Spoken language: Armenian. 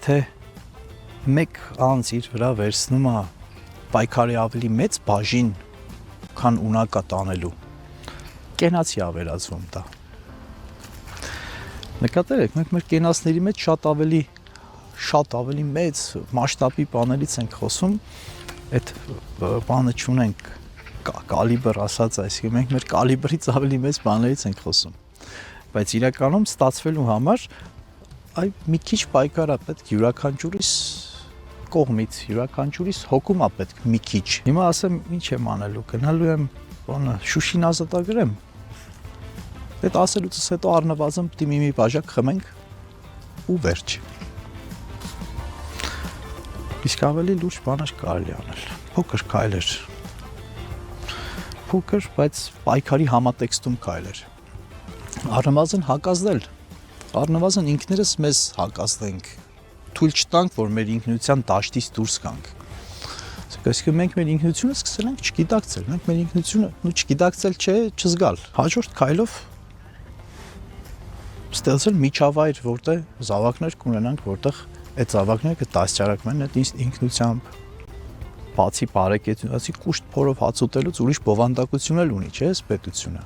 եթե մեկ անձ իր վրա վերցնում է պայքարի ավելի մեծ բաժին, քան ունակա տանելու, կենացի ավերածվում դա։ Նկատել եք, մենք մեր կենացների մեջ շատ ավելի մեծ մասշտաբի բաներից ենք խոսում, այդ բանը չունենք կալիբր ասած, այսինքն մենք մեր կալիբրից ավելի մեծ բաներից ենք խոսում, բայց իրականում ստացվելու համար այ մի քիչ պայքար է պետք յուրաքանչյուրիս կողմից, յուրաքանչյուրիս հոգում է պետք մի քիչ։ Հիմա ասեմ, ինչ եմ անելու, գնալու եմ Շուշին ազատագրեմ։ Այդ ասելուց հետո առնվազն պիտի մի բաժակ խմենք ու վերջ։ Իսկ ավելի լուրջ բաներ կարելի անել։ Փոքր քայլեր։ Փոքր, բայց պայքարի համատեքստում քայլեր։ Առնվազն հակազդել։ Առնվազն ինքներս մեզ հակազդենք։ Թույլ չտանք, որ մեր ինքնության դաշտից դուրս գանք։ Այսինքն մենք մեր ինքնությունը սկսել ենք չգիտակցել, մենք մեր ինքնությունը չգիտակցել չէ, չզգալ։ Հաջորդ քայլով ստեղծել միջավայր, որտեղ զավակներ կունենանք, որտեղ այդ զավակները կդաստիարակվեն այդ ինքնությամբ, բացի բարեկեցությունացի կուշտ փորով հաց ուտելուց ուրիշ բովանդակություն էլ ունի, չէ՞, այս պետությունը։